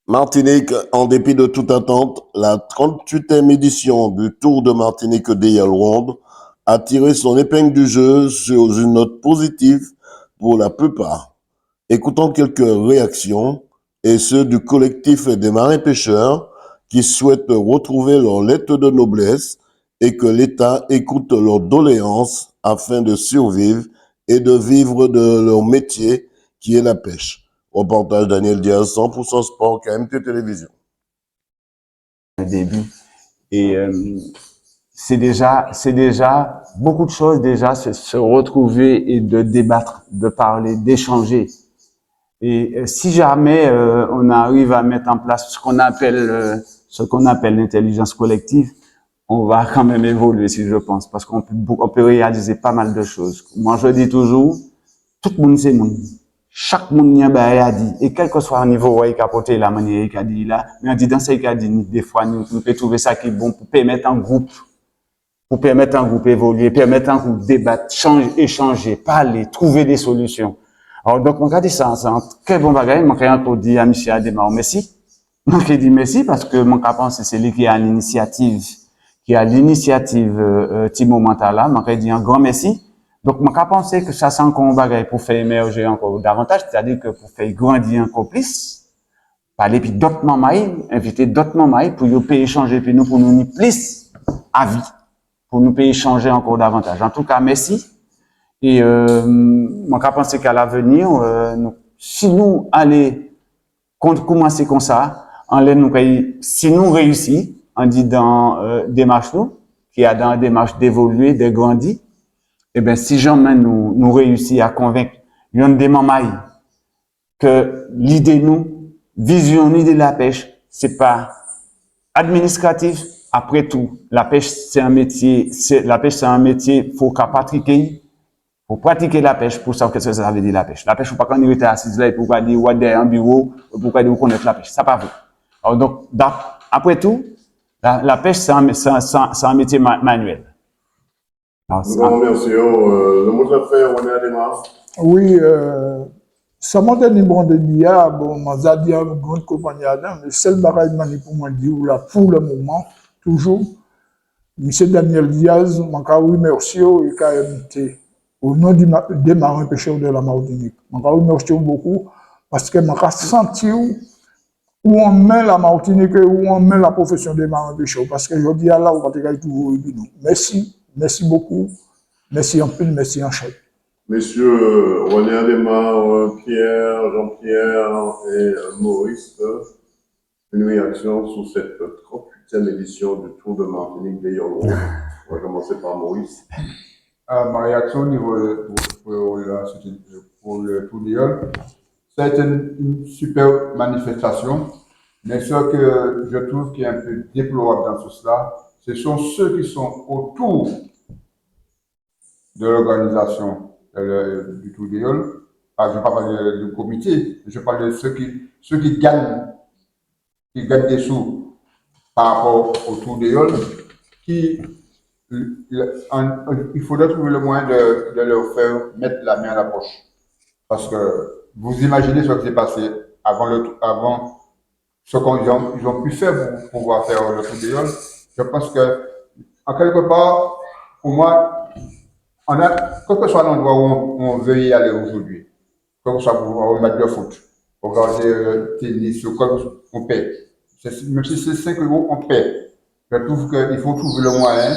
Martinique, en dépit de toute attente, la 38e édition du Tour de Martinique des Ronde a tiré son épingle du jeu sur une note positive pour la plupart. Écoutons quelques réactions, et ceux du collectif des marins-pêcheurs qui souhaitent retrouver leur lettre de noblesse et que l'État écoute leurs doléances afin de survivre et de vivre de leur métier qui est la pêche. Reportage Daniel Diaz, 100% Sport, KMT Télévision. Début. Et c'est déjà beaucoup de choses déjà, c'est se retrouver et de débattre, de parler, d'échanger. Et si jamais on arrive à mettre en place ce qu'on appelle l'intelligence collective, on va quand même évoluer, si je pense, parce qu'on peut réaliser pas mal de choses. Moi, je dis toujours, tout le monde c'est monde. Chaque monde n'y a dit, et quel que soit le niveau où il a porté la manière qu'il a dit là, mais on dit dans ce qu'il a dit, des fois, nous pouvons trouver ça qui est bon pour permettre un groupe évoluer, permettre un groupe débattre, échanger, parler, trouver des solutions. Alors, donc, on a dit ça, c'est un très bon bagage. Moi, j'ai encore dit à M. Ademar, merci. Moi, j'ai dit merci parce que mon pense c'est lui qui a l'initiative, Timo Mantala. Moi, j'ai dit un grand merci. Donc, moi, pensé que ça, c'est encore un bagage pour faire émerger encore davantage, c'est-à-dire que pour faire grandir encore plus, parler puis d'autres mamans, inviter d'autres mamans pour nous payer échanger puis nous, pour nous plus à vie, pour nous payer échanger encore davantage. En tout cas, merci. Et, moi, pensé qu'à l'avenir, si nous allons commencer comme ça, si nous réussissons, on dit dans démarche nous, qui a dans la démarche d'évoluer, de grandir, eh ben, si jamais nous réussissons à convaincre une des mamans que l'idée l'idée de la pêche, c'est pas administratif. Après tout, la pêche, c'est un métier, faut qu'à pratiquer. Pour pratiquer la pêche, pour savoir qu'est-ce que ça veut dire la pêche. La pêche, faut pas qu'on y reste assis là, pour pas dire, ou derrière un bureau, pour pas dire, connaître la pêche. Ça pas vrai. Alors, donc, après tout, la pêche, c'est un métier manuel. Alors, nous vous remercions. Le mot de la fin, on est à démarre. Oui, ça m'a donné bon de dire, bon, m'a dit à une grande compagnie là, mais c'est le barrage pour moi dire là, pour le moment, toujours. Monsieur Daniel Diaz, m'a oui, merci, et KMT. Au nom des marins pêcheurs de la Martinique. Je vous remercie beaucoup parce que je senti où on met la Martinique et où on met la profession des marins pêcheurs. Parce que je dis à là, on va toujours nous. Merci beaucoup. Merci en pile, merci en chef. Messieurs René Ademar, Pierre, Jean-Pierre et Maurice, une réaction sur cette 38e édition du Tour de Martinique des Ronde. On va commencer par Maurice. Ma réaction au niveau pour le Tour des Ronde, ça a été une super manifestation, mais ce que je trouve qui est un peu déplorable dans tout cela, ce sont ceux qui sont autour de l'organisation du Tour des Ronde. Je ne parle pas du comité, je parle de ceux qui gagnent des sous par rapport au Tour des Ronde, il faudrait trouver le moyen de leur faire mettre la main à la poche. Parce que vous imaginez ce qui s'est passé avant ce qu'ils ont pu faire pour pouvoir faire le Tour des Ronde. Je pense que, en quelque part, pour moi, quel que soit l'endroit où on veut y aller aujourd'hui, quel que soit pour un match de foot, pour regarder le tennis, ou quoi on paie. Même si c'est 5 euros, on paie. Je trouve qu'il faut trouver le moyen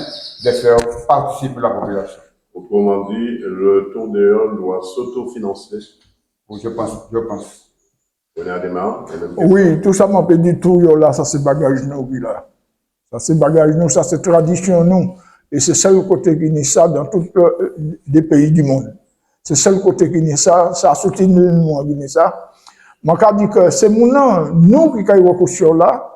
de faire participer la population. Autrement dit, le Tour des Ronde doit s'autofinancer. Oui, je pense. On est à démarre. Oui, tout ça m'a fait du tout là, ça c'est bagage nous, là. Ça c'est bagage nous, ça c'est tradition nous. Et c'est ça le côté qui n'est ça dans tous les pays du monde. C'est ça le côté qui n'est ça, ça a soutenu nous qui n'est ça. Moi, je dis que c'est nous qui avons recours sur là.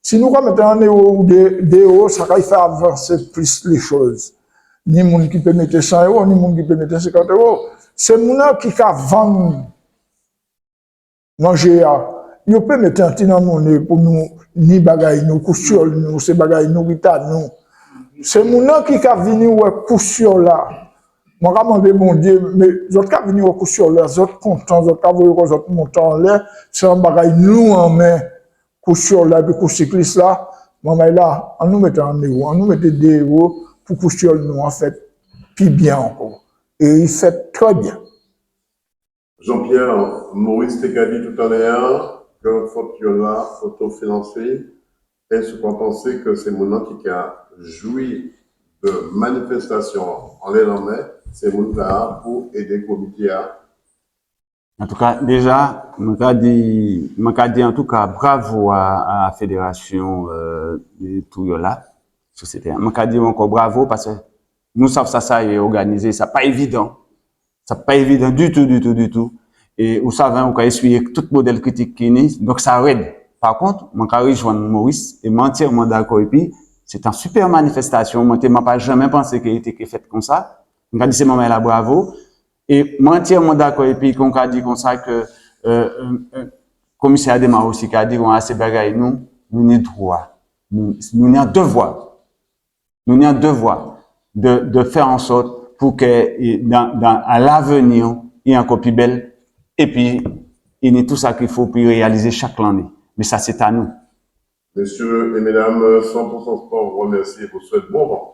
Si nous mettons un euro ou 2 euros, ça va faire avancer plus les choses. Ni monde qui peut mettre 100 euros, ni monde qui peut mettre 50 euros. C'est nous qui vend manger. Ils peuvent mettre un petit monnaie pour nous, ni bagaille, nous, couture, nous, ces bagailles, nous, nous. C'est nous qui venir au couture là. Moi, je demande mon Dieu, mais les autres qui venir au couture là, les autres contents, les autres qui montant là, c'est un bagaille nous en main. couture là, puis couche cycliste là, maman là, on nous mettait en héros, on nous mettait des héros pour couture nous, en fait, puis bien encore. Et il fait très bien. Jean-Pierre, Maurice t'a dit tout à l'heure que Fotiola, autofinancé, est-ce qu'on pensait que c'est mon qui a joui de manifestations en l'élan, c'est mon là pour aider le comité à. En tout cas, déjà, je dit en tout cas bravo à la fédération de Touyola, société. Je dit encore bravo parce que nous savons ça est organisé, ça pas évident. Ça pas évident du tout. Et vous savez, on peut essuyer tout modèle critique qui est, donc ça aide. Par contre, je vais rejoindre Maurice et entièrement d'accord. Et puis, c'est une super manifestation. Moi, je n'ai pas jamais pensé qu'elle était faite comme ça. Je dit c'est moment là, bravo. Et moi, entièrement d'accord. Et puis, qu'on a dit comme ça que, commissaire Adema aussi, qui a dit qu'on a ces bagailles, nous avons droit. Nous avons un devoir. Nous avons un devoir de faire en sorte pour que, à l'avenir, il y ait un copie belle. Et puis, il y a tout ça qu'il faut pour réaliser chaque année. Mais ça, c'est à nous. Messieurs et mesdames, 100% Sport vous remercie et vous souhaite bon vent.